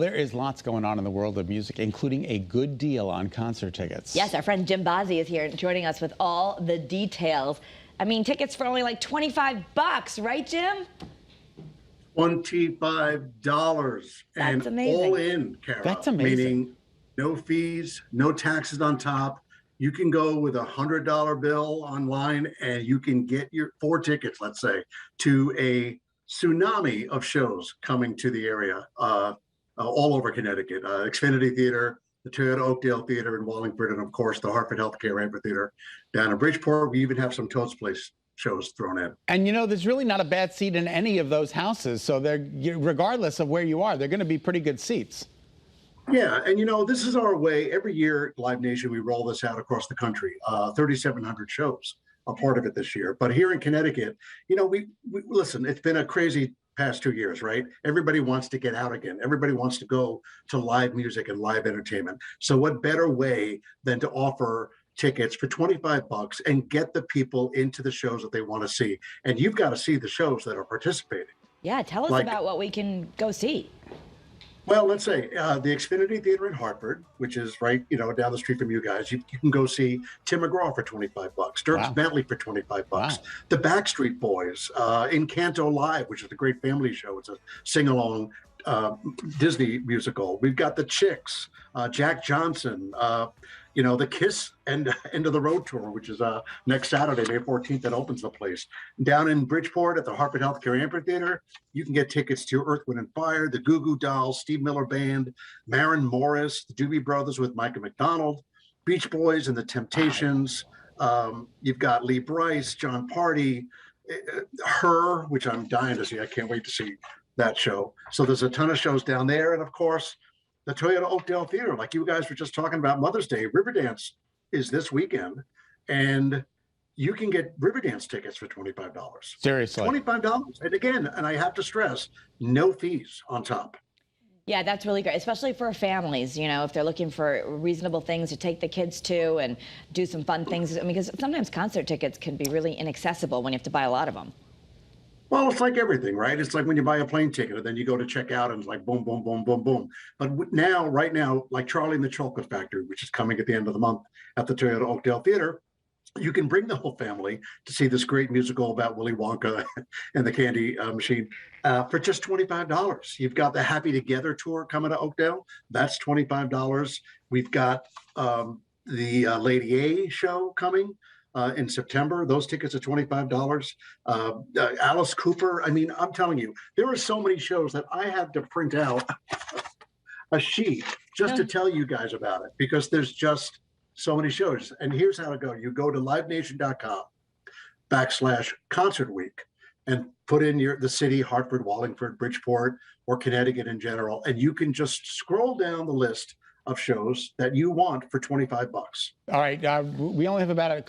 There is lots going on in the world of music, including a good deal on concert tickets. Yes, our friend Jim Bozzi is here joining us with all the details. I mean, tickets for only like $25, right, Jim? $25 and amazing. all in, Kara. That's amazing. Meaning no fees, no taxes on top. You can go with a $100 bill online and you can get your 4 tickets, let's say, to a tsunami of shows coming to the area all over Connecticut. Xfinity Theater, the Toyota Oakdale Theater in Wallingford, and of course the Hartford Healthcare Amphitheater down in Bridgeport. We even have some Toad's Place shows thrown in. And you know, there's really not a bad seat in any of those houses. So they're, regardless of where you are, they're going to be pretty good seats. Yeah, and you know, this is our way. Every year, Live Nation, we roll this out across the country. 3,700 shows, a part of it this year. But here in Connecticut, you know, we listen, it's been a crazy past 2 years, right? Everybody wants to get out again. Everybody wants to go to live music and live entertainment. So what better way than to offer tickets for $25 and get the people into the shows that they want to see? And you've got to see the shows that are participating. Yeah, tell us about what we can go see. Well, let's say the Xfinity Theater in Hartford, which is right, you know, down the street from you guys. You can go see Tim McGraw for $25, Dierks Bentley for $25, the Backstreet Boys in Canto Live, which is a great family show. It's a sing-along Disney musical. We've got the Chicks, Jack Johnson, you know, the Kiss End of the Road tour, which is next Saturday, May 14th, that opens the place. Down in Bridgeport at the Hartford Healthcare Amphitheater, you can get tickets to Earth, Wind & Fire, the Goo Goo Dolls, Steve Miller Band, Maren Morris, the Doobie Brothers with Micah McDonald, Beach Boys and the Temptations. You've got Lee Brice, John Party, Her, which I'm dying to see. I can't wait to see that show. So there's a ton of shows down there. And of course, the Toyota Oakdale Theater, like you guys were just talking about Mother's Day, Riverdance is this weekend, and you can get Riverdance tickets for $25. Seriously. $25. And again, and I have to stress, no fees on top. Yeah, that's really great, especially for families, you know, if they're looking for reasonable things to take the kids to and do some fun things. I mean, because sometimes concert tickets can be really inaccessible when you have to buy a lot of them. Well, it's like everything, right? It's like when you buy a plane ticket and then you go to check out and it's like boom, boom, boom, boom, boom. But now, right now, like Charlie and the Chocolate Factory, which is coming at the end of the month at the Toyota Oakdale Theater, you can bring the whole family to see this great musical about Willy Wonka and the candy machine for just $25. You've got the Happy Together tour coming to Oakdale. That's $25. We've got the Lady A show coming in September. Those tickets are $25. Alice Cooper. I mean, I'm telling you, there are so many shows that I had to print out a sheet just to tell you guys about it, because there's just so many shows. And here's how to go. You go to livenation.com/concert week and put in the city, Hartford, Wallingford, Bridgeport, or Connecticut in general. And you can just scroll down the list of shows that you want for $25. All right. We only have about a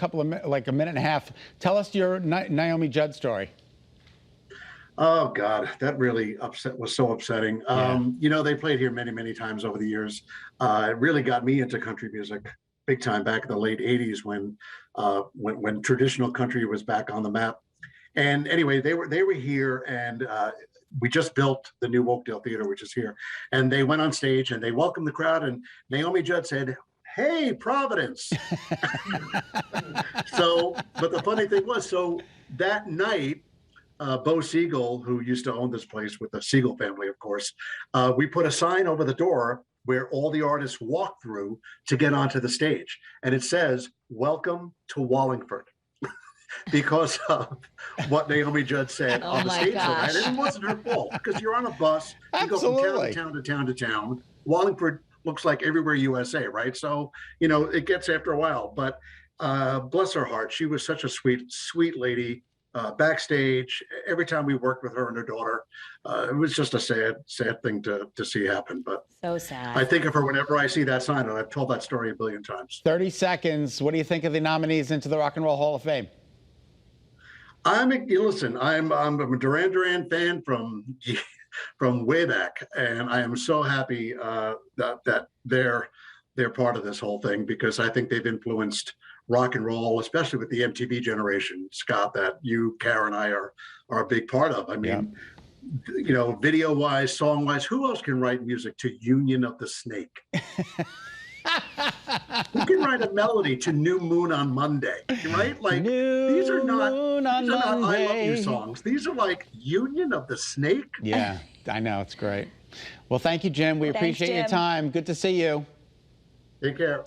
minute and a half. Tell us your Naomi Judd story. Oh God, that really was so upsetting. You know, they played here many, many times over the years. It really got me into country music big time back in the late 80s when traditional country was back on the map. And anyway, they were here, and we just built the new Oakdale Theater, which is here. And they went on stage and they welcomed the crowd, and Naomi Judd said, "Hey, Providence." But the funny thing was, so that night, Bo Siegel, who used to own this place with the Siegel family, of course, we put a sign over the door where all the artists walk through to get onto the stage. And it says, "Welcome to Wallingford." Because of what Naomi Judd said on the stage tonight. And it wasn't her fault, because you're on a bus, you go from town to town to town to town. Wallingford looks like everywhere USA, right? So, you know, it gets after a while. But bless her heart, she was such a sweet, sweet lady. Backstage, every time we worked with her and her daughter, it was just a sad thing to see happen. But so sad. I think of her whenever I see that sign, and I've told that story a billion times. 30 seconds. What do you think of the nominees into the Rock and Roll Hall of Fame? Listen, I'm a Duran Duran fan from way back, and I am so happy that they're part of this whole thing, because I think they've influenced rock and roll, especially with the MTV generation, Scott, that you, Karen, and I are a big part of. I mean, you know, video-wise, song-wise, who else can write music to Union of the Snake? Who can write a melody to New Moon on Monday, right? Like, these are not I Love You songs. These are like Union of the Snake. Yeah, I know. It's great. Well, thank you, Jim. We Thanks, appreciate your Jim. time. Good to see you. Take care.